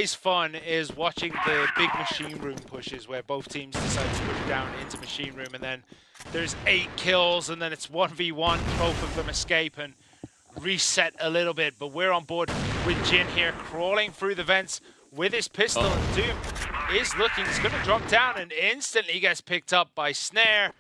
It's fun is watching the big machine room pushes where both teams decide to push down into machine room, and then there's 8 kills, and then it's 1v1. Both of them escape and reset a little bit, but we're on board with Jin here, crawling through the vents with his pistol, and Doom is looking, he's going to drop down and instantly gets picked up by Snare,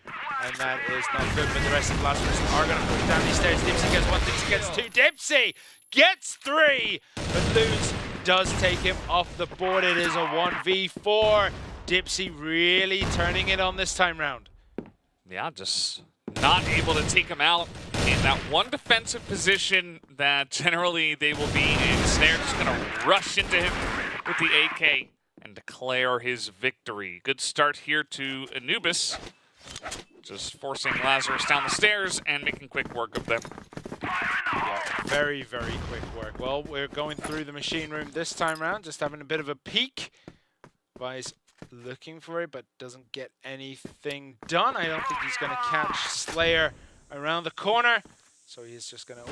and that is not good, but the rest of Lazarus are going to push down these stairs. Dipsy gets 1, Dipsy gets 2, Dipsy gets 3, but Loons does take him off the board. It is a 1v4. Dipsy really turning it on this time round. Yeah, just not able to take him out in that one defensive position that generally they will be in. Snare just going to rush into him with the AK and declare his victory. Good start here to Anubis, just forcing Lazarus down the stairs and making quick work of them. Yeah, very, very quick work. Well, we're going through the machine room this time around, just having a bit of a peek. Vi's looking for it, but doesn't get anything done. I don't think he's going to catch Slayer around the corner. So he's just going to,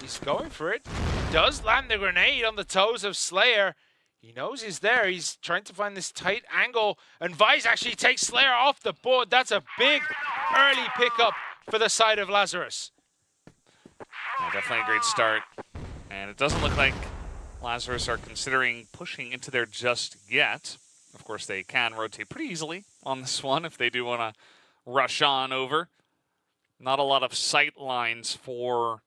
he's going for it. He does land the grenade on the toes of Slayer. He knows he's there. He's trying to find this tight angle, and Vice actually takes Slayer off the board. That's a big early pickup for the side of Lazarus. Yeah, definitely a great start. And it doesn't look like Lazarus are considering pushing into there just yet. Of course, they can rotate pretty easily on this one if they do want to rush on over. Not a lot of sight lines for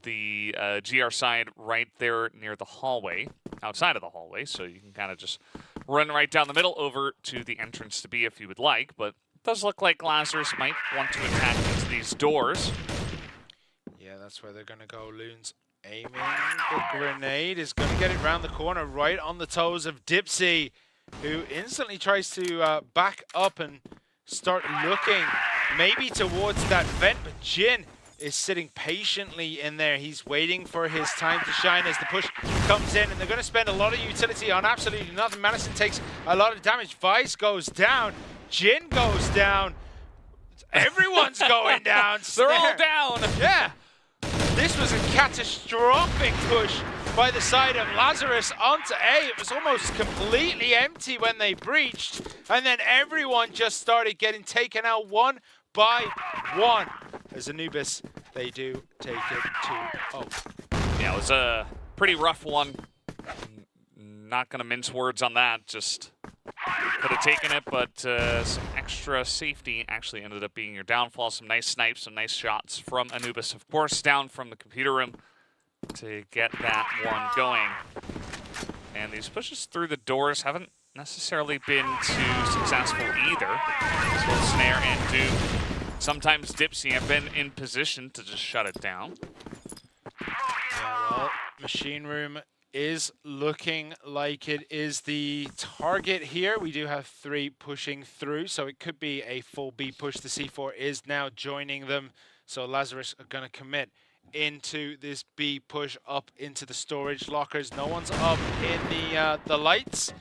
the GR side right there near the hallway, outside of the hallway, so you can kind of just run right down the middle over to the entrance to B if you would like, but it does look like Lazarus might want to attack into these doors. Yeah, that's where they're going to go. Loons aiming. The grenade is going to get it round the corner right on the toes of Dipsy, who instantly tries to back up and start looking maybe towards that vent, but Jin is sitting patiently in there. He's waiting for his time to shine as the push comes in, and they're going to spend a lot of utility on absolutely nothing. Madison takes a lot of damage. Vice goes down. Jin goes down. Everyone's going down. They're all down. Yeah. This was a catastrophic push by the side of Lazarus onto A. It was almost completely empty when they breached, and then everyone just started getting taken out one by one. As Anubis, they do take it 2-0. Yeah, it was a pretty rough one. Not going to mince words on that. Just could have taken it, but some extra safety actually ended up being your downfall. Some nice snipes, some nice shots from Anubis, of course, down from the computer room to get that one going. And these pushes through the doors haven't necessarily been too successful either. As well, Snare and Doom. Sometimes Dipsy have been in position to just shut it down. Yeah, well, machine room is looking like it is the target here. We do have 3 pushing through, so it could be a full B push. The C4 is now joining them, so Lazarus are going to commit into this B push up into the storage lockers. No one's up in the lights.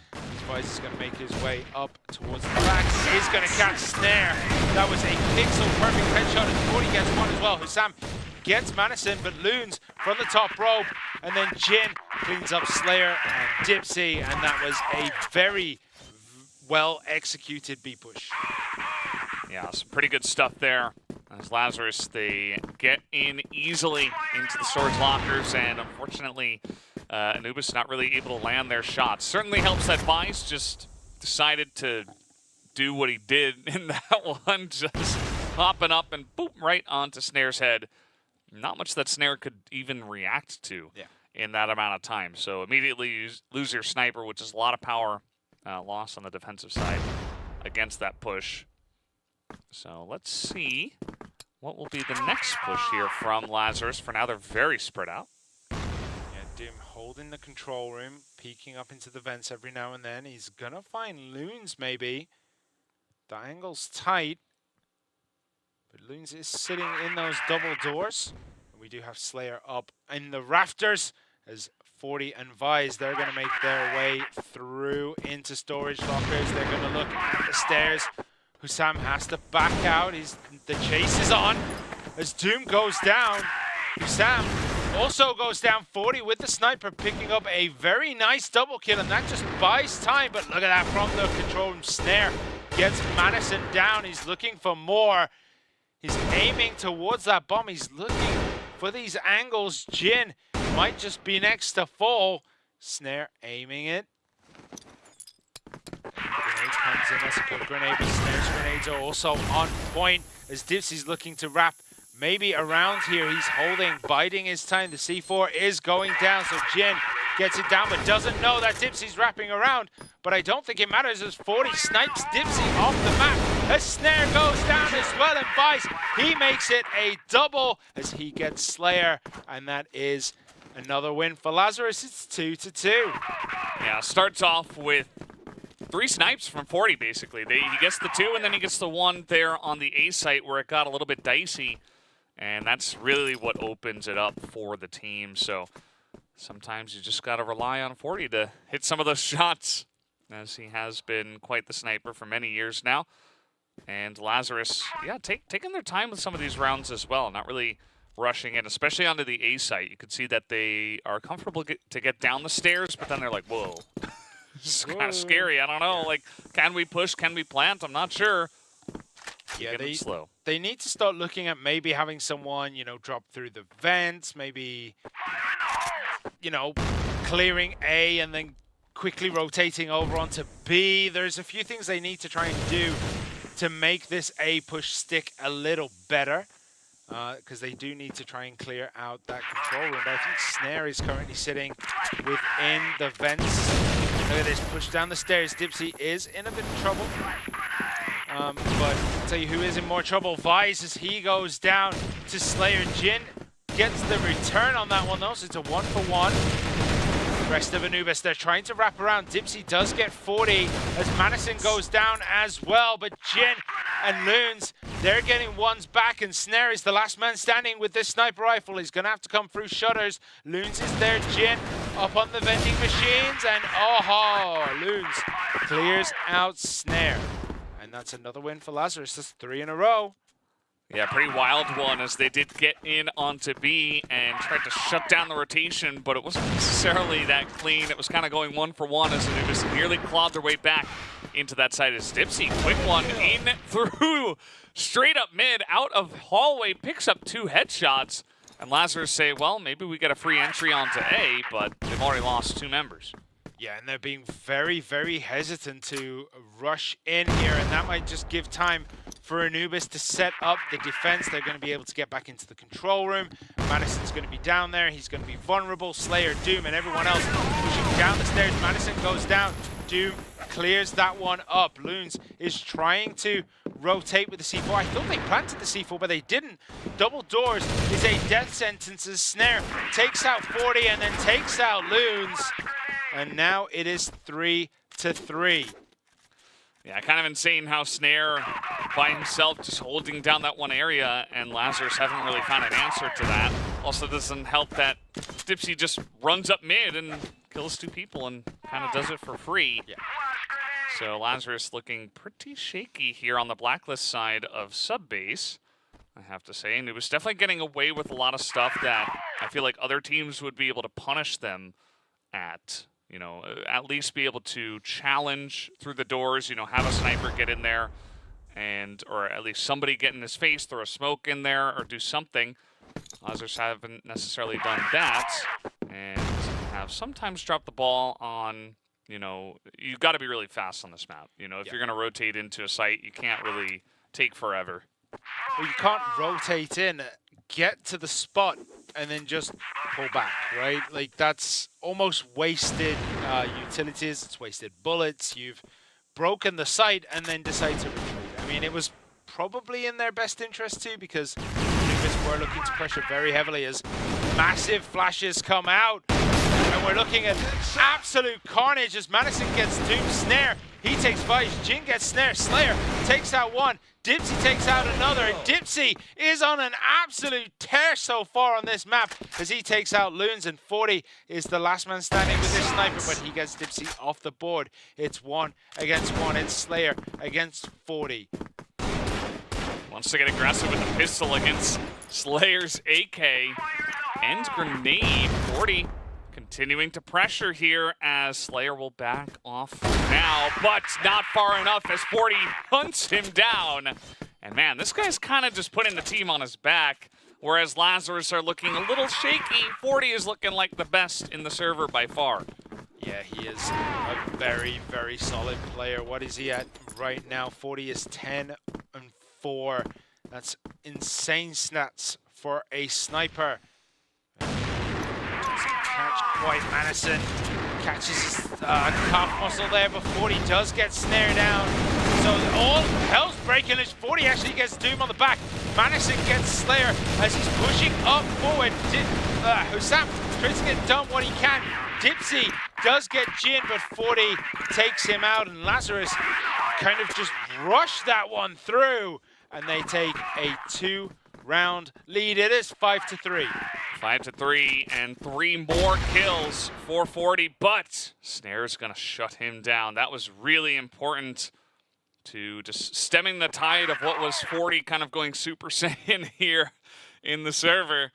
Vice is going to make his way up towards the back. He's going to catch Snare. That was a pixel perfect headshot, and 40 gets one as well. Hussam gets Madison, but Loons from the top rope, and then Jin cleans up Slayer and Dipsy, and that was a very well executed B push. Yeah, some pretty good stuff there. As Lazarus, they get in easily into the storage lockers, and unfortunately, Anubis not really able to land their shots. Certainly helps that Vice just decided to do what he did in that one, just popping up and boop, right onto Snare's head. Not much that Snare could even react to in that amount of time. So immediately you lose your sniper, which is a lot of power loss on the defensive side against that push. So let's see what will be the next push here from Lazarus. For now, they're very spread out. Yeah, Doom holding the control room, peeking up into the vents every now and then. He's gonna find Loons maybe. The angle's tight, but Loons is sitting in those double doors. And we do have Slayer up in the rafters as 40 and Vise, they're gonna make their way through into storage lockers. They're gonna look at the stairs. Hussam has to back out. The chase is on as Doom goes down. Hussam also goes down. 40 with the sniper, picking up a very nice double kill, and that just buys time. But look at that from the control room. Snare gets Madison down. He's looking for more. He's aiming towards that bomb. He's looking for these angles. Jin might just be next to fall. Snare aiming it. Grenade comes in. That's a good grenade, but Snare's grenades are also on point as Dipsy's looking to wrap maybe around here. He's holding, biding his time. The C4 is going down, so Jin gets it down, but doesn't know that Dipsy's wrapping around. But I don't think it matters as 40 snipes Dipsy off the map. As Snare goes down as well, and Vice, he makes it a double as he gets Slayer, and that is another win for Lazarus. It's 2-2. Yeah, starts off with 3 snipes from 40, basically. He gets the 2, and then he gets the 1 there on the A site where it got a little bit dicey. And that's really what opens it up for the team. So sometimes you just got to rely on 40 to hit some of those shots, as he has been quite the sniper for many years now. And Lazarus, yeah, taking their time with some of these rounds as well, not really rushing in, especially onto the A site. You can see that they are comfortable to get down the stairs, but then they're like, whoa. This is kind of scary. I don't know. Like, can we push? Can we plant? I'm not sure. Yeah, they need to start looking at maybe having someone, drop through the vents, maybe, clearing A and then quickly rotating over onto B. There's a few things they need to try and do to make this A push stick a little better, because they do need to try and clear out that control room. But I think Snare is currently sitting within the vents. Look at this, push down the stairs. Dipsy is in a bit of trouble. But I'll tell you who is in more trouble. Vice, as he goes down to Slayer. Jin gets the return on that one though, so it's a 1-for-1. Rest of Anubis, they're trying to wrap around. Dipsy does get 40 as Madison goes down as well, but Jin and Loons, they're getting ones back, and Snare is the last man standing with this sniper rifle. He's gonna have to come through shutters. Loons is there, Jin up on the vending machines, and Loons clears out Snare. And that's another win for Lazarus. That's 3 in a row. Yeah, pretty wild one, as they did get in onto B and tried to shut down the rotation, but it wasn't necessarily that clean. It was kind of going 1-for-1 as Anubis nearly clawed their way back into that side. As Dipsy, quick one in through, straight up mid, out of hallway, picks up 2 headshots. And Lazarus say, well, maybe we get a free entry onto A, but they've already lost 2 members. Yeah, and they're being very, very hesitant to rush in here, and that might just give time for Anubis to set up the defense. They're going to be able to get back into the control room. Madison's going to be down there. He's going to be vulnerable. Slayer, Doom, and everyone else pushing down the stairs. Madison goes down. Doom clears that one up. Loons is trying to rotate with the C4. I thought they planted the C4, but they didn't. Double doors is a death sentence as Snare takes out 40 and then takes out Loons. And now it is 3-3. Yeah, kind of insane how Snare by himself just holding down that one area, and Lazarus haven't really found an answer to that. Also doesn't help that Dipsy just runs up mid and kills 2 people and kind of does it for free. Yeah. So Lazarus looking pretty shaky here on the Blacklist side of Subbase, I have to say. And it was definitely getting away with a lot of stuff that I feel like other teams would be able to punish them at. At least be able to challenge through the doors, have a sniper get in there, or at least somebody get in his face, throw a smoke in there, or do something. Lazarus haven't necessarily done that, and have sometimes dropped the ball on, you've got to be really fast on this map. If you're going to rotate into a site, you can't really take forever. Well, you can't rotate in, get to the spot, and then just pull back, right? Like, that's almost wasted utilities, it's wasted bullets. You've broken the site and then decide to retreat. I mean, it was probably in their best interest too, because Anubis were looking to pressure very heavily as massive flashes come out. And we're looking at absolute carnage as Madison gets Doom. Snare, he takes Vice. Jin gets Snare. Slayer takes out 1. Dipsy takes out another. And Dipsy is on an absolute tear so far on this map as he takes out Loons. And 40 is the last man standing with this sniper, but he gets Dipsy off the board. It's 1 against 1. It's Slayer against 40. Wants to get aggressive with the pistol against Slayer's AK. and grenade. 40 continuing to pressure here as Slayer will back off now, but not far enough as 40 hunts him down. And man, this guy's kind of just putting the team on his back, whereas Lazarus are looking a little shaky. 40 is looking like the best in the server by far. Yeah, he is a very, very solid player. What is he at right now? 40 is 10-4. That's insane stats for a sniper. Doesn't catch quite Madison. Catches his calf muscle there, but 40 does get snared down. So all hell's breaking loose. 40 actually gets Doom on the back. Madison gets Slayer as he's pushing up forward. Hussam tries to get done what he can. Dipsy does get Jin, but 40 takes him out, and Lazarus kind of just rushed that one through, and they take a 2-round lead. It is 5-3. 5-3, and 3 more kills for 40, but Snare's gonna shut him down. That was really important to just stemming the tide of what was 40 kind of going Super Saiyan here in the server.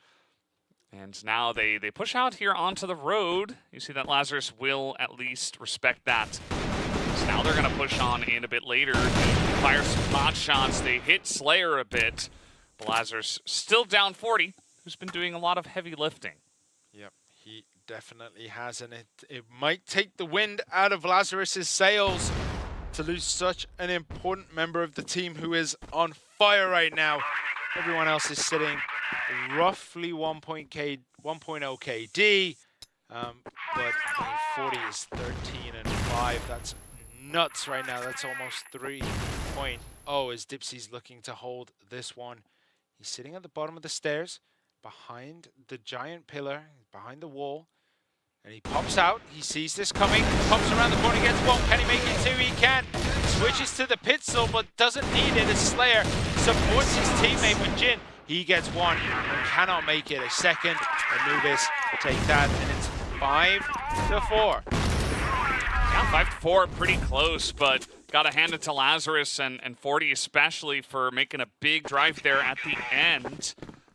And now they push out here onto the road. You see that Lazarus will at least respect that. So now they're gonna push on in a bit later. Fire some pot shots. They hit Slayer a bit. But Lazarus still down 40, who's been doing a lot of heavy lifting. Yep, he definitely has, and it might take the wind out of Lazarus's sails to lose such an important member of the team who is on fire right now. Everyone else is sitting roughly 1.0 KD, but 40 is 13-5. That's nuts right now. That's almost 3.0 as Dipsy's looking to hold this one. He's sitting at the bottom of the stairs, behind the giant pillar, behind the wall, and he pops out. He sees this coming, pops around the corner, gets one. Can he make it two? He can. Switches to the pistol, but doesn't need it as Slayer supports his teammate with Jin. He gets one and cannot make it a second. Anubis take that, and it's 5-4. Yeah, 5-4, pretty close, but gotta hand it to Lazarus and 40 especially for making a big drive there at the end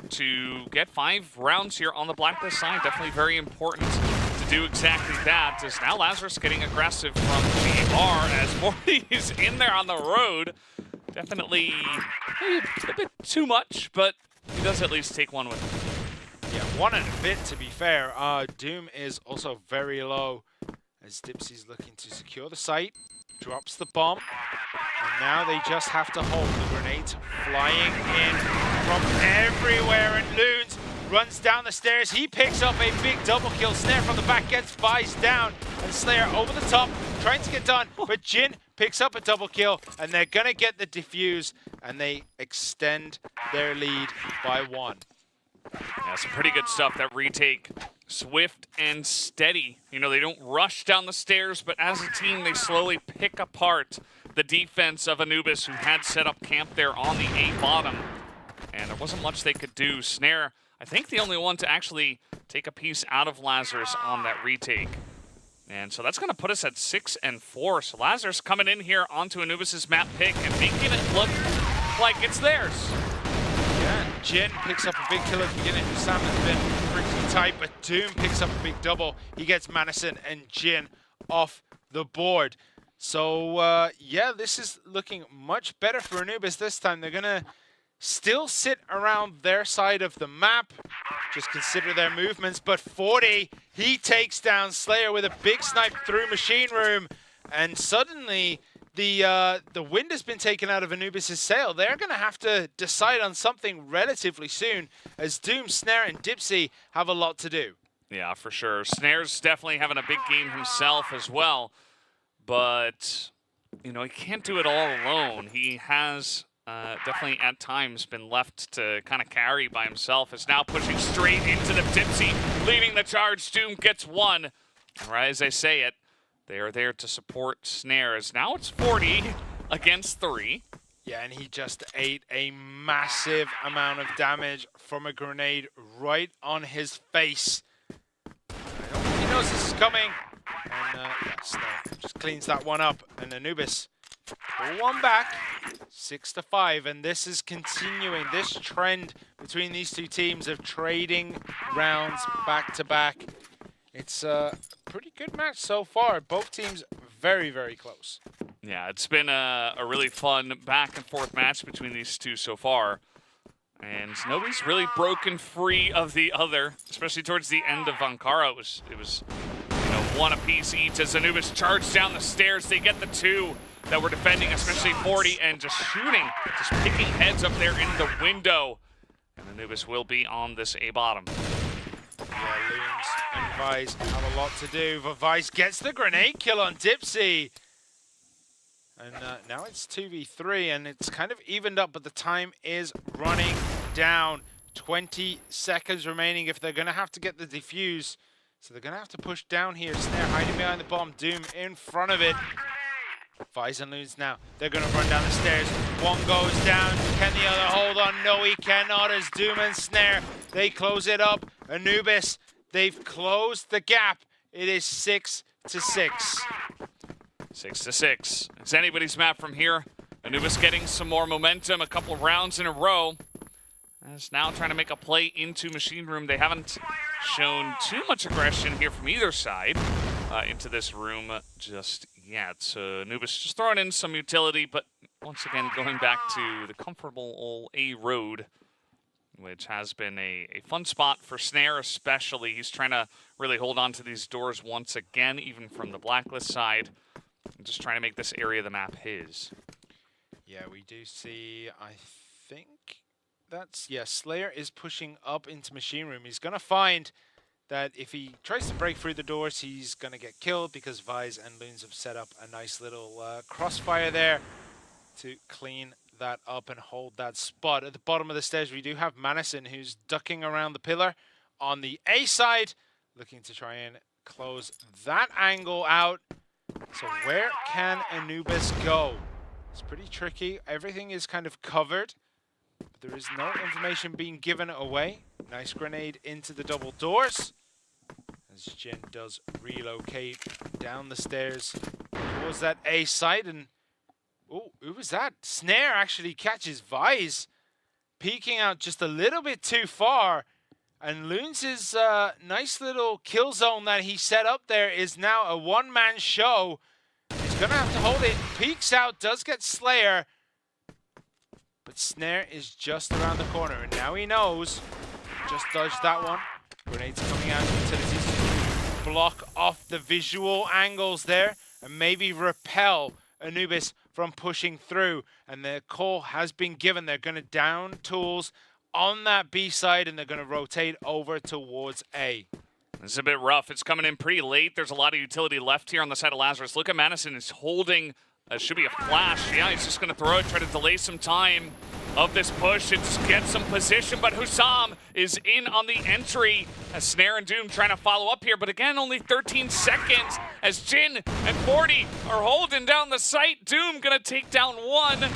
to get 5 rounds here on the Blacklist side. Definitely very important to do exactly that. As now Lazarus getting aggressive from GR as 40 is in there on the road. Definitely maybe a bit too much, but he does at least take one with him. Yeah, one and a bit to be fair. Doom is also very low as Dipsy's looking to secure the site. Drops the bomb, and now they just have to hold. The grenades flying in from everywhere, and Loons runs down the stairs. He picks up a big double kill. Snare from the back gets Vice down, and Slayer over the top, trying to get done, but Jin picks up a double kill, and they're gonna get the defuse, and they extend their lead by 1. Yeah, some pretty good stuff, that retake. Swift and steady. You know, they don't rush down the stairs, but as a team, they slowly pick apart the defense of Anubis, who had set up camp there on the A bottom. And there wasn't much they could do. Snare, I think the only one to actually take a piece out of Lazarus on that retake. And so that's going to put us at 6-4. So Lazarus coming in here onto Anubis's map pick and making it look like it's theirs. Yeah, Jin picks up a big kill at the beginning. Sam has been pretty tight, but Doom picks up a big double. He gets Madison and Jin off the board. So, yeah, this is looking much better for Anubis this time. They're going to still sit around their side of the map. Just consider their movements. But 40, he takes down Slayer with a big snipe through Machine Room. And suddenly, the wind has been taken out of Anubis' sail. They're going to have to decide on something relatively soon, as Doom, Snare, and Dipsy have a lot to do. Yeah, for sure. Snare's definitely having a big game himself as well. But, you know, he can't do it all alone. He has definitely at times been left to kind of carry by himself. Is now pushing straight into the Dipsy, leading the charge. Doom gets one. And right as I say it, they are there to support Snares. Now it's 40 against 3. Yeah, and he just ate a massive amount of damage from a grenade right on his face. I don't think he knows this is coming. And yeah, Snare just cleans that one up. And Anubis, one back. 6-5, and this is continuing. This trend between these two teams of trading rounds back to back. It's a pretty good match so far. Both teams very, very close. Yeah, it's been a really fun back and forth match between these two so far. And nobody's really broken free of the other, especially towards the end of Ankara. It was one apiece each as Anubis charged down the stairs. They get the two that were defending, especially 40, and just shooting, just picking heads up there in the window. And Anubis will be on this A bottom. Yeah, Loons and Vice have a lot to do, but Vice gets the grenade kill on Dipsy. And now it's 2v3, and it's kind of evened up, but the time is running down. 20 seconds remaining if they're going to have to get the defuse. So they're going to have to push down here. Snare hiding behind the bomb. Doom in front of it. Vice and Loons now. They're going to run down the stairs. One goes down. Can the other hold on? No, he cannot, as Doom and Snare, they close it up. Anubis, they've closed the gap. It is 6-6. 6-6. It's anybody's map from here. Anubis getting some more momentum, a couple rounds in a row. Is now trying to make a play into Machine Room. They haven't shown too much aggression here from either side into this room just yet. So Anubis just throwing in some utility, but once again going back to the comfortable old A road, which has been a fun spot for Snare especially. He's trying to really hold on to these doors once again, even from the Blacklist side. Just trying to make this area of the map his. Yeah, we do see, I think that's, yeah, Slayer is pushing up into Machine Room. He's going to find that if he tries to break through the doors, he's going to get killed because Vice and Loons have set up a nice little crossfire there to clean that up and hold that spot. At the bottom of the stairs, we do have Madison, who's ducking around the pillar on the A side, looking to try and close that angle out. So where can Anubis go? It's pretty tricky. Everything is kind of covered, but there is no information being given away. Nice grenade into the double doors as Jin does relocate down the stairs towards that A side. And oh, who was that? Snare actually catches Vice, peeking out just a little bit too far. And Loons' nice little kill zone that he set up there is now a one-man show. He's going to have to hold it. Peeks out, does get Slayer. But Snare is just around the corner. And now he knows. Just dodged that one. Grenades coming out of utilities to block off the visual angles there. And maybe repel Anubis from pushing through. And the call has been given. They're going to down tools on that B side, and they're going to rotate over towards A. This is a bit rough. It's coming in pretty late. There's a lot of utility left here on the side of Lazarus. Look at Madison. He's holding, should be a flash. Yeah, he's just going to throw it, try to delay some time of this push and get some position. But Hussam is in on the entry as Snare and Doom trying to follow up here. But again, only 13 seconds as Jin and 40 are holding down the site. Doom going to take down one.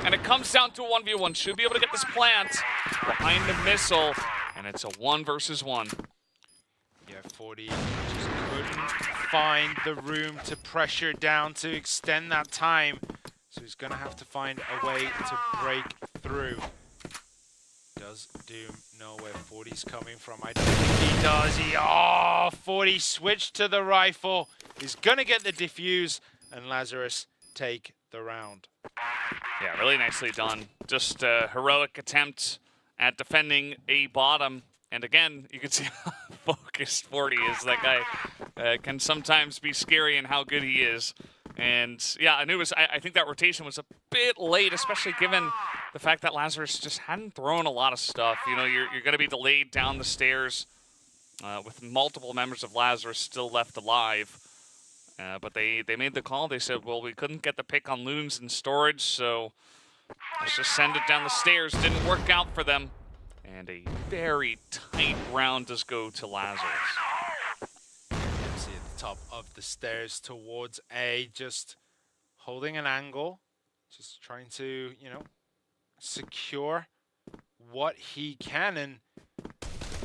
And it comes down to a 1v1. Should be able to get this plant behind the missile. And it's a 1 versus 1. Yeah, 40 just couldn't find the room to pressure down to extend that time. So he's going to have to find a way to break through. Does Doom know where 40's coming from? I don't think he does. 40 switched to the rifle. He's going to get the defuse. And Lazarus take the round. Yeah, really nicely done. Just a heroic attempt at defending A bottom. And again, you can see how focused 40 is. That guy can sometimes be scary in how good he is. And yeah, Anubis, I think that rotation was a bit late, especially given the fact that Lazarus just hadn't thrown a lot of stuff. You know, you're going to be delayed down the stairs with multiple members of Lazarus still left alive. But they made the call. They said, well, we couldn't get the pick on Loons in storage, so let's just send it down the stairs. Didn't work out for them. And a very tight round does go to Lazarus. See at the top of the stairs towards A, just holding an angle, just trying to, you know, secure what he can. And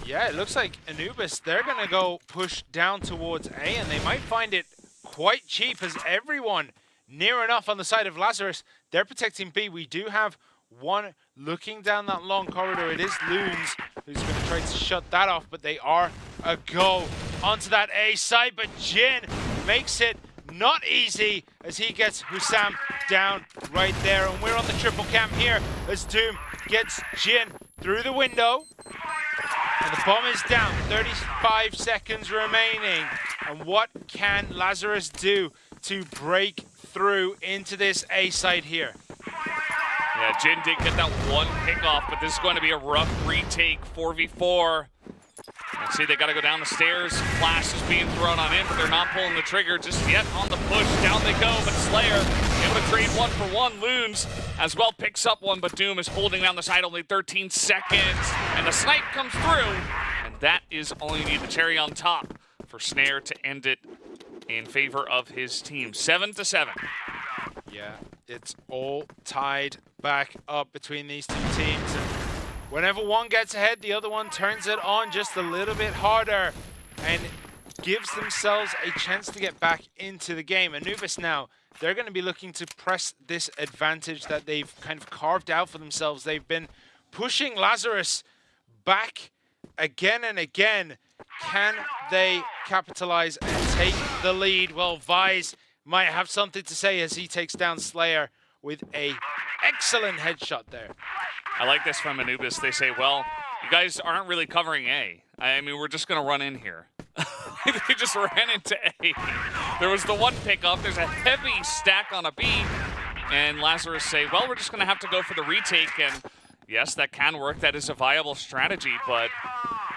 yeah, it looks like Anubis, they're going to go push down towards A, and they might find it quite cheap as everyone near enough on the side of Lazarus. They're protecting B. We do have one looking down that long corridor. It is Loons who's going to try to shut that off, but they are a go onto that A side. But Jin makes it not easy as he gets Hussam down right there. And we're on the triple camp here as Doom gets Jin through the window. And the bomb is down, 35 seconds remaining. And what can Lazarus do to break through into this A side here? Yeah, Jin did get that one pick off, but this is going to be a rough retake, 4v4. Let's see, they got to go down the stairs. Flash is being thrown on in, but they're not pulling the trigger just yet on the push. Down they go, but Slayer able to trade 1-for-1. Loons as well picks up one, but Doom is holding down the side, only 13 seconds. And the snipe comes through, and that is all you need, the cherry on top for Snare to end it in favor of his team. 7-7. Yeah, it's all tied back up between these two teams. And whenever one gets ahead, the other one turns it on just a little bit harder and gives themselves a chance to get back into the game. Anubis now, they're going to be looking to press this advantage that they've kind of carved out for themselves. They've been pushing Lazarus back again and again. Can they capitalize and take the lead? Well, Vise might have something to say as he takes down Slayer with a excellent headshot there. I like this from Anubis. They say, well, you guys aren't really covering A. I mean, we're just going to run in here. They just ran into A. There was the one pickup. There's a heavy stack on a B. And Lazarus say, well, we're just going to have to go for the retake. And yes, that can work. That is a viable strategy. But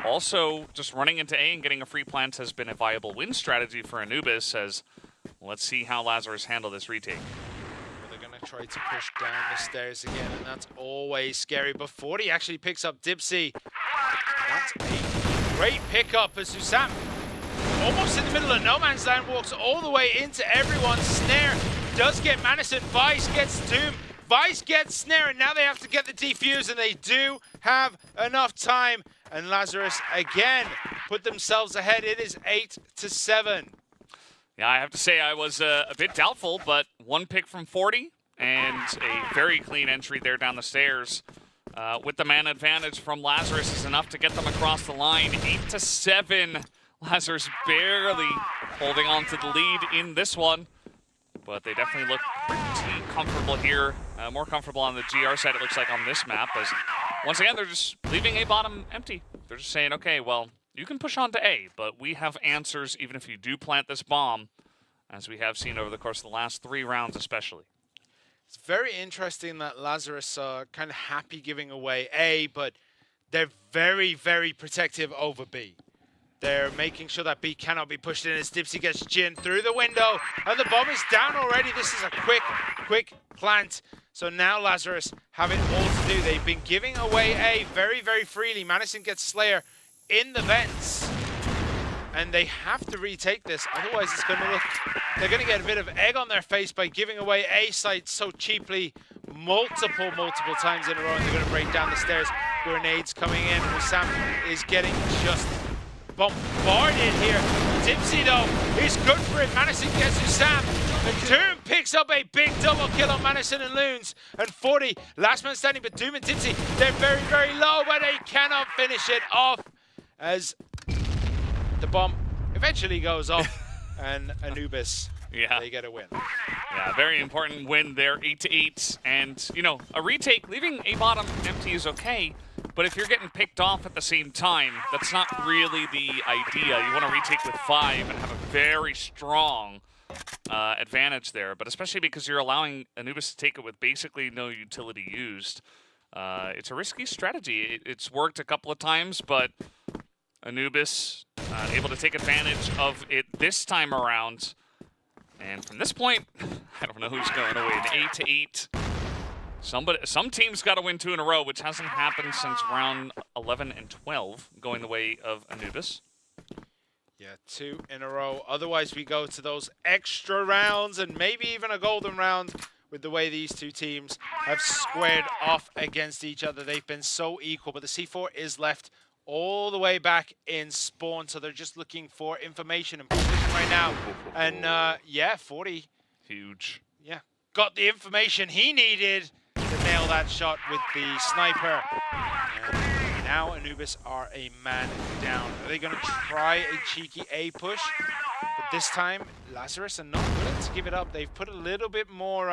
also, just running into A and getting a free plant has been a viable win strategy for Anubis. As let's see how Lazarus handle this retake. Try to push down the stairs again, and that's always scary. But 40 actually picks up Dipsy. That's a great pickup as Hussam, almost in the middle of no man's land, walks all the way into everyone. Snare does get Madison. Vice gets Doom. Vice gets Snare, and now they have to get the defuse, and they do have enough time. And Lazarus again put themselves ahead. It is 8-7. Yeah, I have to say I was a bit doubtful, but one pick from 40. And a very clean entry there down the stairs. With the man advantage from Lazarus is enough to get them across the line. 8-7. Lazarus barely holding on to the lead in this one. But they definitely look pretty comfortable here. More comfortable on the GR side, it looks like, on this map. As once again, they're just leaving A bottom empty. They're just saying, okay, well, you can push on to A, but we have answers even if you do plant this bomb, as we have seen over the course of the last 3 rounds especially. It's very interesting that Lazarus are kind of happy giving away A, but they're very, very protective over B. They're making sure that B cannot be pushed in as Dipsy gets Jin through the window, and the bomb is down already. This is a quick plant. So now Lazarus have it all to do. They've been giving away A very, very freely. Madison gets Slayer in the vents, and they have to retake this. Otherwise, it's going to look... They're going to get a bit of egg on their face by giving away A sites so cheaply multiple times in a row. And they're going to break down the stairs. Grenades coming in. Hussam is getting just bombarded here. Dipsy, though, is good for it. Madison gets Hussam. And Doom picks up a big double kill on Madison and Loons. And 40, last man standing, but Doom and Dipsy, they're very, very low, but they cannot finish it off as the bomb eventually goes off. And Anubis, they get a win. Yeah, very important win there, 8-8. And, you know, a retake, leaving A bottom empty is okay, but if you're getting picked off at the same time, that's not really the idea. You want to retake with 5 and have a very strong advantage there, but especially because you're allowing Anubis to take it with basically no utility used. It's a risky strategy. It's worked a couple of times, but Anubis able to take advantage of it this time around. And from this point, I don't know who's going to win. 8-8. Some teams got to win 2 in a row, which hasn't happened since round 11 and 12, going the way of Anubis. Yeah, 2 in a row. Otherwise, we go to those extra rounds and maybe even a golden round with the way these two teams have squared off against each other. They've been so equal, but the C4 is left all the way back in spawn, so they're just looking for information and position right now. And yeah, 40. Huge. yeah, got the information he needed to nail that shot with the sniper. And now Anubis are a man down. Are they going to try a cheeky A push? But this time, Lazarus are not willing to give it up. They've put a little bit more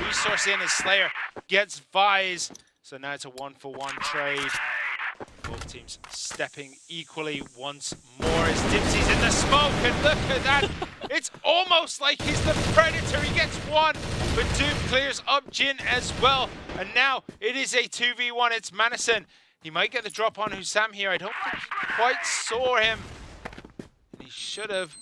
resource in as Slayer gets Vise. So now it's a 1-for-1 trade. Both teams stepping equally once more as Dipsy's in the smoke. And look at that. It's almost like he's the Predator. He gets one, but Doom clears up Jin as well. And now it is a 2v1. It's Manison. He might get the drop on Hussam here. I don't think he quite saw him. And he should have.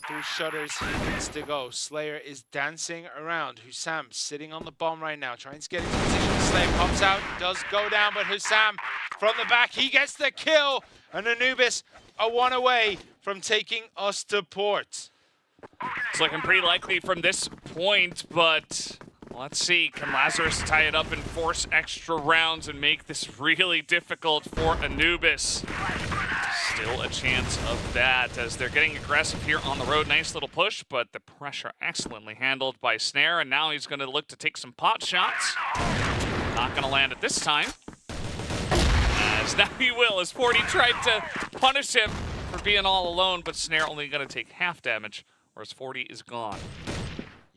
Through shutters, he needs to go. Slayer is dancing around. Hussam sitting on the bomb right now, trying to get into position. Slayer pops out, does go down, but Hussam from the back, he gets the kill. And Anubis are one away from taking us to port. It's looking pretty likely from this point, but let's see. Can Lazarus tie it up and force extra rounds and make this really difficult for Anubis? Still a chance of that as they're getting aggressive here on the road. Nice little push, but the pressure excellently handled by Snare, and now he's going to look to take some pot shots. Not going to land it this time. As now he will, as 40 tried to punish him for being all alone, but Snare only going to take half damage, whereas 40 is gone.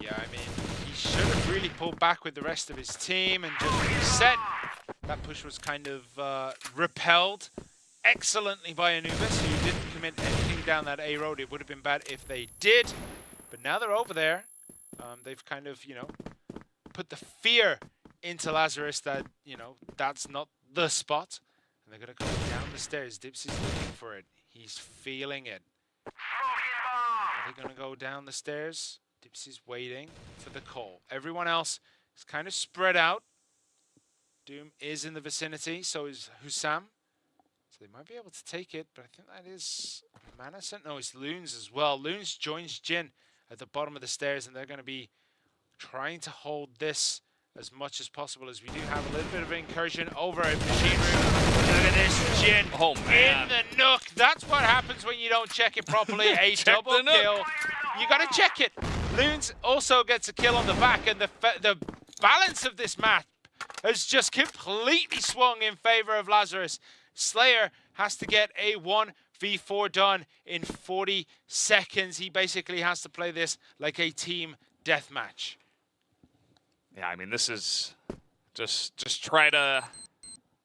Yeah, I mean, he should have really pulled back with the rest of his team and just reset. That push was kind of repelled excellently by Anubis, who didn't commit anything down that A road. It would have been bad if they did, but now they're over there. They've kind of, you know, put the fear into Lazarus that, you know, that's not the spot. And they're going to go down the stairs. Dipsy's looking for it. He's feeling it. Are they going to go down the stairs? Dipsy's waiting for the call. Everyone else is kind of spread out. Doom is in the vicinity, so is Hussam. So they might be able to take it, but I think that is Manison. No, it's Loons as well. Loons joins Jin at the bottom of the stairs, and they're going to be trying to hold this as much as possible, as we do have a little bit of an incursion over at Machine Room. Look at this, Jin in the nook. That's what happens when you don't check it properly. A double kill. You got to check it. Loons also gets a kill on the back, and the balance of this map has just completely swung in favor of Lazarus. Slayer has to get a 1v4 done in 40 seconds. He basically has to play this like a team deathmatch. Yeah, I mean, this is just try to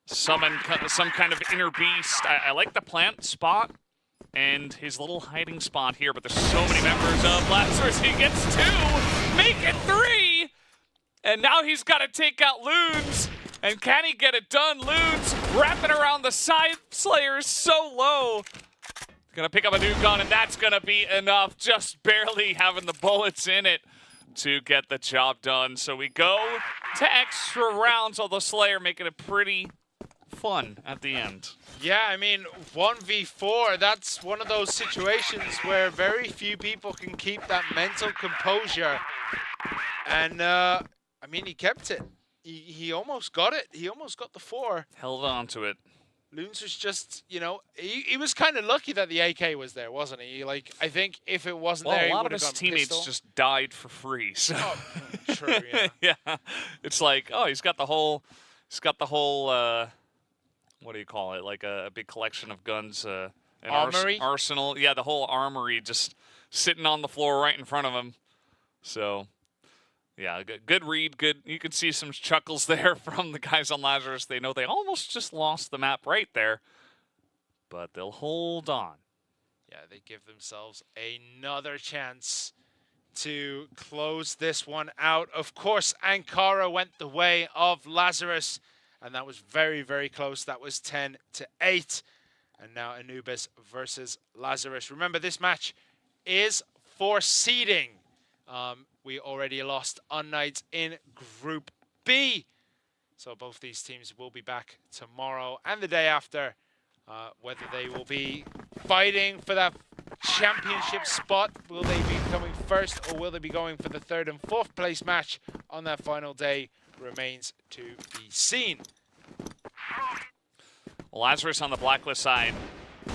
summon some kind of inner beast. I like the plant spot and his little hiding spot here, but there's so many members of Lazarus. He gets 2, make it 3, and now he's got to take out Loons. And can he get it done? Loons wrapping around the side. Slayer is so low. Gonna pick up a new gun, and that's gonna be enough. Just barely having the bullets in it to get the job done. So we go to extra rounds, although Slayer making it pretty fun at the end. Yeah, I mean, 1v4, that's one of those situations where very few people can keep that mental composure. And, I mean, he kept it. He almost got it. He almost got the 4. Held on to it. Loons was just, you know, he was kind of lucky that the AK was there, wasn't he? Like, I think if it wasn't there, a lot of his teammates just died for free. So. Oh, true, yeah. Yeah, it's like, oh, he's got the whole, what do you call it? Like a big collection of guns, an armory? Arsenal. Yeah, the whole armory just sitting on the floor right in front of him. So. Yeah, good read. Good. You can see some chuckles there from the guys on Lazarus. They know they almost just lost the map right there, but they'll hold on. Yeah, they give themselves another chance to close this one out. Of course, Ankara went the way of Lazarus, and that was very, very close. That was 10-8. And now Anubis versus Lazarus. Remember, this match is for seeding. We already lost Unnights in Group B. So both these teams will be back tomorrow and the day after. Whether they will be fighting for that championship spot, will they be coming first, or will they be going for the 3rd and 4th place match on that final day, remains to be seen. Well, Lazarus on the blacklist side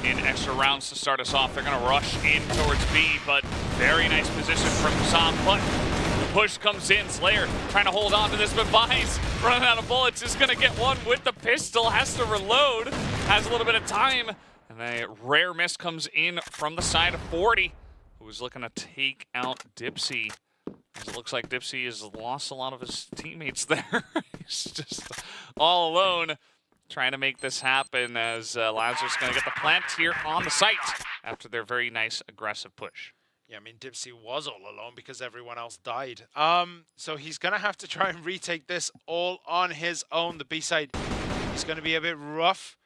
in extra rounds to start us off. They're going to rush in towards B, but very nice position from Sam. But push comes in. Slayer trying to hold on to this, but Vice running out of bullets, is going to get one with the pistol, has to reload, has a little bit of time, and a rare miss comes in from the side of 40, who's looking to take out Dipsy. As it looks like Dipsy has lost a lot of his teammates there. He's just all alone trying to make this happen, as Lazarus going to get the plant here on the site after their very nice aggressive push. Yeah, I mean, Dipsy was all alone because everyone else died. So he's going to have to try and retake this all on his own. The B side is going to be a bit rough.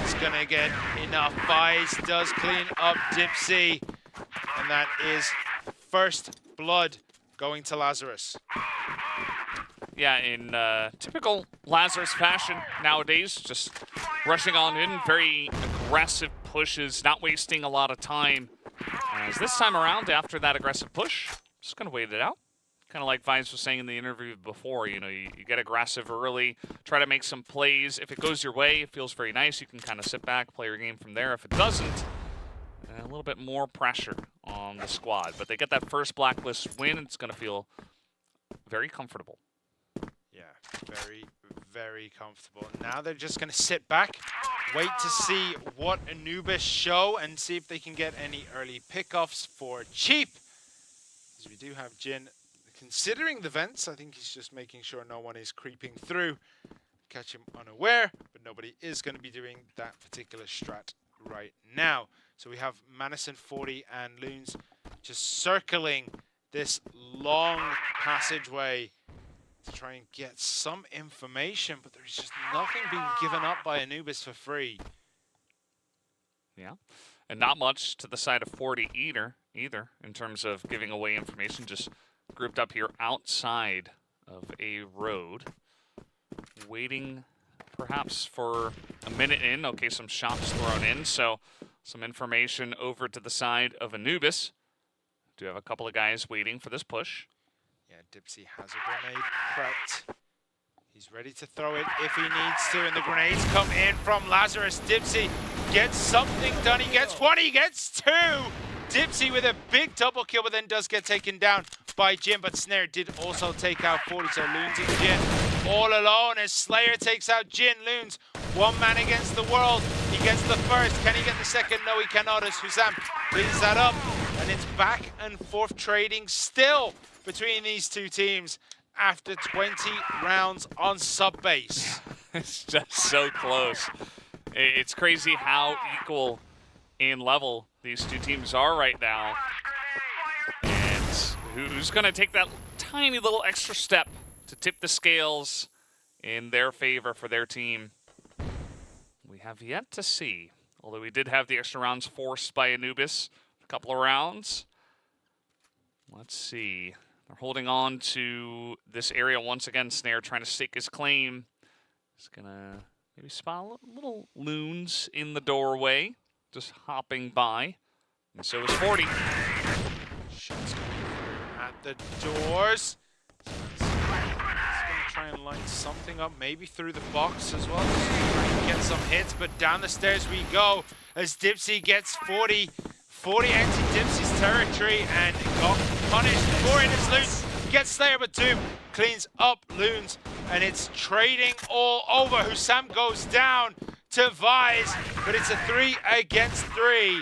He's going to get enough. Vice does clean up Dipsy. And that is first blood going to Lazarus. Yeah, in typical Lazarus fashion nowadays, just rushing on in, very aggressive pushes, not wasting a lot of time. As this time around, after that aggressive push, just going to wait it out. Kind of like Vines was saying in the interview before, you know, you get aggressive early, try to make some plays. If it goes your way, it feels very nice. You can kind of sit back, play your game from there. If it doesn't, a little bit more pressure on the squad. But they get that first Blacklist win, it's going to feel very comfortable. Yeah, very, very comfortable. Now they're just going to sit back, wait to see what Anubis show, and see if they can get any early pickoffs for cheap. Because we do have Jin considering the vents. I think he's just making sure no one is creeping through. Catch him unaware, but nobody is going to be doing that particular strat right now. So we have Madison 40 and Loons just circling this long passageway to try and get some information, but there's just nothing being given up by Anubis for free. Yeah, and not much to the side of 40 either in terms of giving away information, just grouped up here outside of a road, waiting perhaps for a minute in. Okay, some shots thrown in, so some information over to the side of Anubis. Do have a couple of guys waiting for this push. Yeah, Dipsy has a grenade prepped. He's ready to throw it if he needs to, and the grenades come in from Lazarus. Dipsy gets something done. He gets one, he gets two. Dipsy with a big double kill, but then does get taken down by Jin, but Snare did also take out 40, so Loons and Jin all alone as Slayer takes out Jin. Loons, one man against the world. He gets the first. Can he get the second? No, he cannot, as Husam cleans that up. And it's back and forth trading still between these two teams after 20 rounds on sub-base. It's just so close. It's crazy how equal in level these two teams are right now. And who's going to take that tiny little extra step to tip the scales in their favor for their team? We have yet to see. Although we did have the extra rounds forced by Anubis. A couple of rounds. Let's see. They're holding on to this area once again. Snare trying to stake his claim. He's going to maybe spot little Loons in the doorway. Just hopping by. And so is 40. Shots coming through at the doors. He's going to try and line something up, maybe through the box as well. Just try and get some hits, but down the stairs we go as Dipsy gets 40. 40 entering Dipsy's territory and got punished for it as Loons gets Slayer, but Doom cleans up Loons, and it's trading all over. Husam goes down to Vise, but it's a 3 against 3.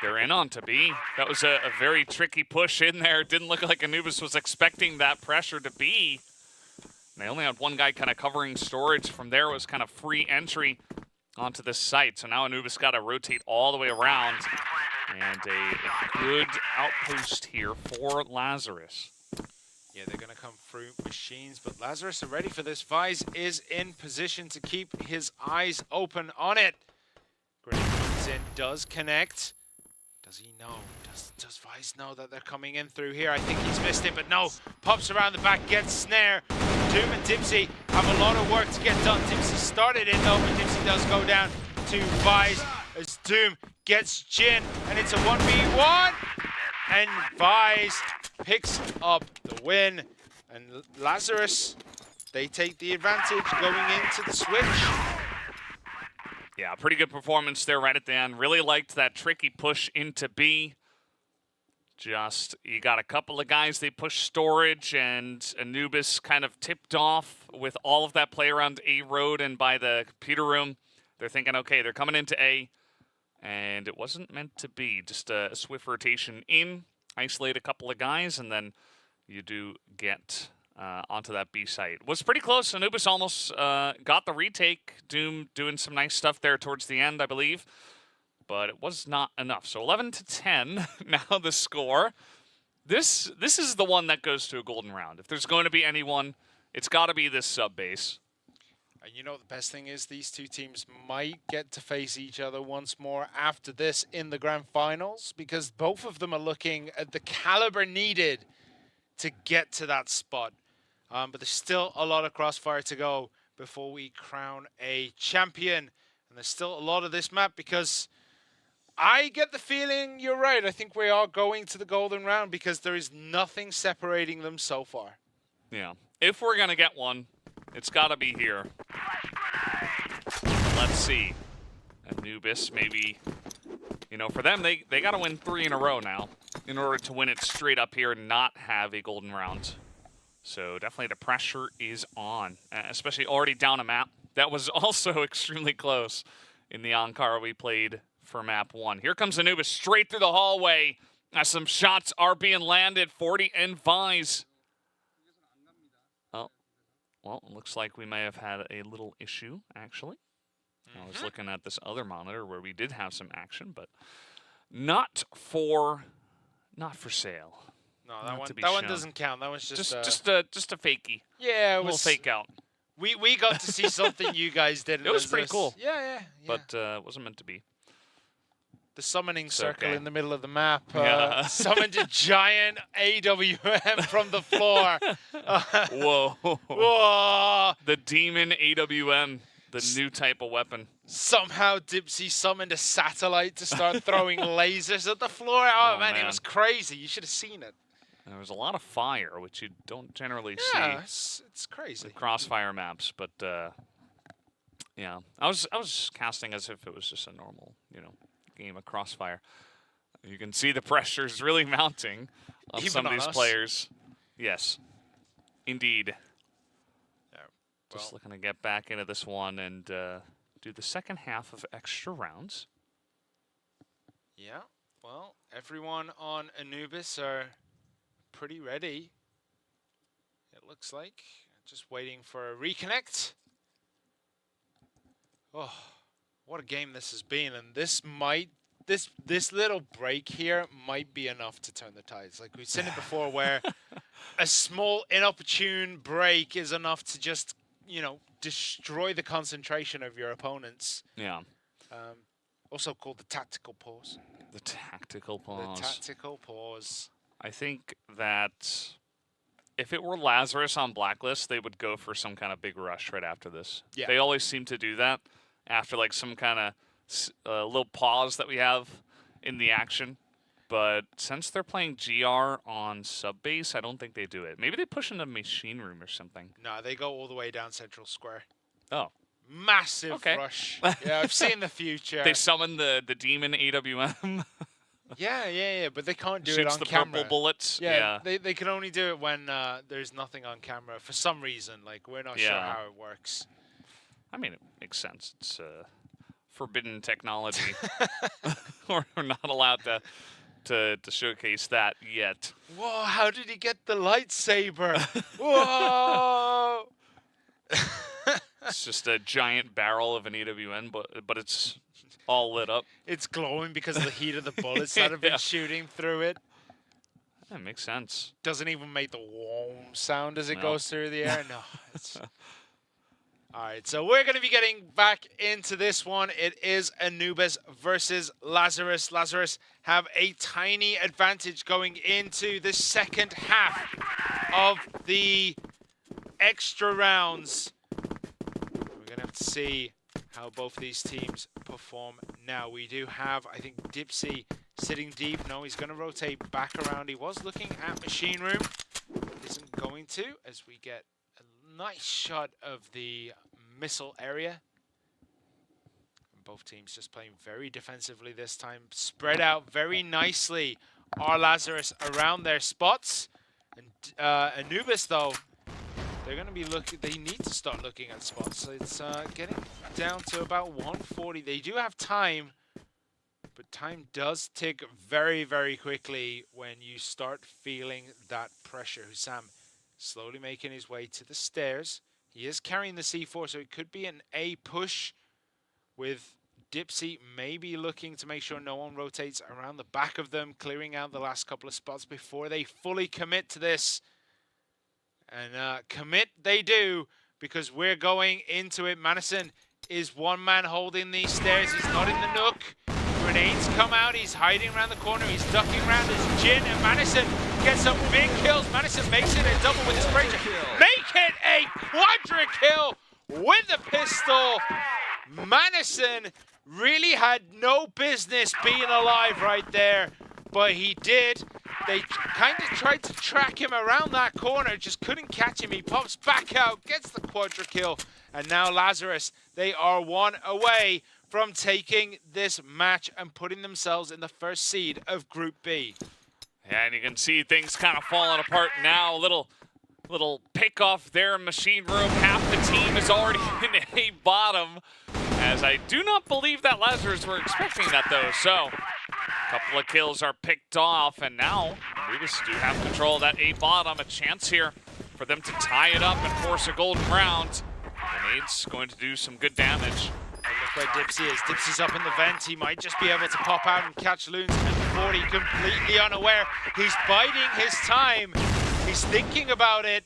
They're in on to B. That was a very tricky push in there. It didn't look like Anubis was expecting that pressure to be. And they only had one guy kind of covering storage. From there was kind of free entry onto this site. So now Anubis got to rotate all the way around. And a good outpost here for Lazarus. Yeah, they're going to come through machines, but Lazarus are ready for this. Vise is in position to keep his eyes open on it. Grenade comes in, does connect. Does he know? Does Vise know that they're coming in through here? I think he's missed it, but no. Pops around the back, gets Snare. Doom and Dipsy have a lot of work to get done. Dipsy started it though, but Dipsy does go down to Vise as Doom gets Jin, and it's a 1v1. And Vise picks up the win. And Lazarus, they take the advantage going into the switch. Yeah, pretty good performance there right at the end. Really liked that tricky push into B. You got a couple of guys, they push storage, and Anubis kind of tipped off with all of that play around A road and by the computer room. They're thinking, okay, they're coming into A, and it wasn't meant to be. Just a swift rotation in, isolate a couple of guys, and then you do get onto that B site. Was pretty close. Anubis almost got the retake. Doom doing some nice stuff there towards the end, I believe. But it was not enough. So 11-10 now the score. This is the one that goes to a golden round. If there's going to be anyone, it's got to be this sub base. And you know the best thing is these two teams might get to face each other once more after this in the grand finals, because both of them are looking at the caliber needed to get to that spot. But there's still a lot of crossfire to go before we crown a champion. And there's still a lot of this map, because I get the feeling you're right. I think we are going to the golden round because there is nothing separating them so far. Yeah. If we're going to get one, it's got to be here. Let's see. Anubis, maybe, you know, for them, they got to win 3 in a row now in order to win it straight up here and not have a golden round. So definitely the pressure is on, especially already down a map. That was also extremely close in the Ankara we played for map 1. Here comes Anubis straight through the hallway as some shots are being landed. 40 and Vise. Oh, well, it looks like we may have had a little issue, actually. I was looking at this other monitor where we did have some action, but not for sale. No, that one doesn't count. That was just a fakie. Yeah, it was a little fake out. We got to see something you guys didn't. It was pretty cool. Yeah. But it wasn't meant to be. The summoning circle okay. in the middle of the map summoned a giant AWM from the floor. Whoa. Whoa. The demon AWM, the new type of weapon. Somehow Dipsy summoned a satellite to start throwing lasers at the floor. Oh, man, it was crazy. You should have seen it. There was a lot of fire, which you don't generally see. It's crazy. With crossfire maps, but yeah, I was casting as if it was just a normal, game of crossfire. You can see the pressure is really mounting on even some on of these us. players. Yes, indeed. Yeah, just looking to get back into this one and do the second half of extra rounds. Yeah, well, everyone on Anubis are pretty ready, it looks like. Just waiting for a reconnect. Oh, what a game this has been, and this little break here might be enough to turn the tides. Like we've seen it before, where a small inopportune break is enough to just, destroy the concentration of your opponents. Yeah. Also called the tactical pause. The tactical pause. The tactical pause. I think that if it were LAZARUS on Blacklist, they would go for some kind of big rush right after this. Yeah. They always seem to do that after like some kind of little pause that we have in the action. But since they're playing GR on sub base, I don't think they do it. Maybe they push into machine room or something. No, they go all the way down Central Square. Oh. Massive rush. Yeah, I've seen the future. They summon the demon AWM. Yeah, but they can't do it Shoots on the camera. purple bullets. Yeah, they can only do it when there's nothing on camera for some reason. Like, we're not sure how it works. I mean, it makes sense. It's forbidden technology. We're not allowed to showcase that yet. Whoa, how did he get the lightsaber? Whoa! It's just a giant barrel of an AWM, but it's all lit up. It's glowing because of the heat of the bullets that have been shooting through it. That makes sense. Doesn't even make the warm sound as it goes through the air. No. All right, so we're going to be getting back into this one. It is Anubis versus LAZARUS. LAZARUS have a tiny advantage going into the second half of the extra rounds. We're going to have to see how both these teams perform now. We do have, I think, Dipsy sitting deep. No, he's going to rotate back around. He was looking at machine room. Isn't going to, as we get a nice shot of the missile area. Both teams just playing very defensively this time. Spread out very nicely are LAZARUS around their spots. And Anubis, though, they're going to be looking. They need to start looking at spots. So it's getting down to about 140. They do have time, but time does tick very, very quickly when you start feeling that pressure. Hussam slowly making his way to the stairs. He is carrying the C4, so it could be an A push with Dipsy maybe looking to make sure no one rotates around the back of them, clearing out the last couple of spots before they fully commit to this. And commit they do, because we're going into it. Madison is one man holding these stairs. He's not in the nook. Grenades come out. He's hiding around the corner. He's ducking around his Jin, and Madison gets some big kills. Madison makes it a double with his Ranger. Make it a quadra kill with the pistol. Madison really had no business being alive right there, but he did. They kind of tried to track him around that corner, just couldn't catch him. He pops back out, gets the quadra kill, and now LAZARUS, they are one away from taking this match and putting themselves in the first seed of Group B. Yeah, and you can see things kind of falling apart now. Little pick off there in Machine Room. Half the team is already in A bottom, as I do not believe that LAZARUS were expecting that though. So a couple of kills are picked off, and now Anubis do have control of that A bottom. A chance here for them to tie it up and force a golden round. Grenade's going to do some good damage. And look where Dipsy is. Dipsy's up in the vent. He might just be able to pop out and catch Loons. And 40 completely unaware. He's biding his time. He's thinking about it.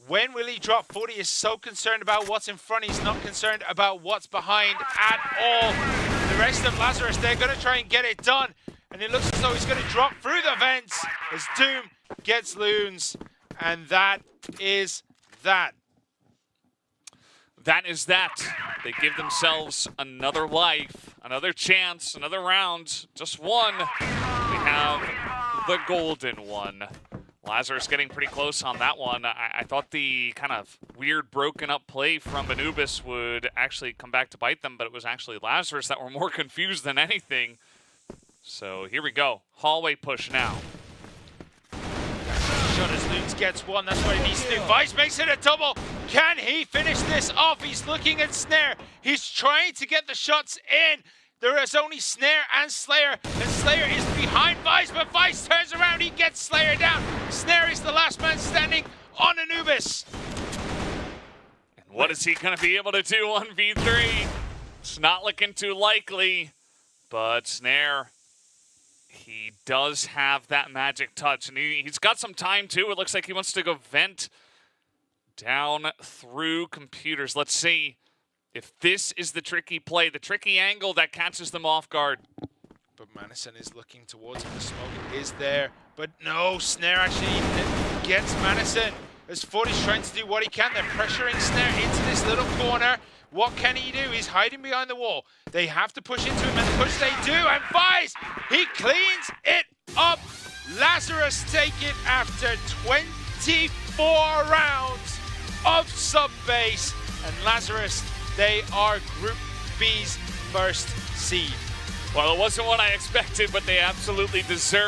When will he drop? 40 is so concerned about what's in front. He's not concerned about what's behind at all. The rest of LAZARUS, they're going to try and get it done. And it looks as though he's going to drop through the vents as Doom gets Loons. And that is that. That is that. They give themselves another life, another chance, another round. Just one. We have the golden one. LAZARUS getting pretty close on that one. I thought the kind of weird broken up play from Anubis would actually come back to bite them, but it was actually LAZARUS that were more confused than anything. So here we go. Hallway push now. Shot as Loons gets one. That's what he needs to do. Vice makes it a double. Can he finish this off? He's looking at Snare. He's trying to get the shots in. There is only Snare and Slayer, and Slayer is behind Vice, but Vice turns around, he gets Slayer down. Snare is the last man standing on Anubis. And what is he going to be able to do on V3? It's not looking too likely, but Snare, he does have that magic touch, and he's got some time too. It looks like he wants to go vent down through computers. Let's see if this is the tricky play, the tricky angle that catches them off guard. But Madison is looking towards him. The smoke is there. But no, Snare actually gets Madison. As 40's trying to do what he can. They're pressuring Snare into this little corner. What can he do? He's hiding behind the wall. They have to push into him, and the push they do. And Vice, he cleans it up. LAZARUS take it after 24 rounds of sub-base. And LAZARUS, they are Group B's first seed. Well, it wasn't what I expected, but they absolutely deserve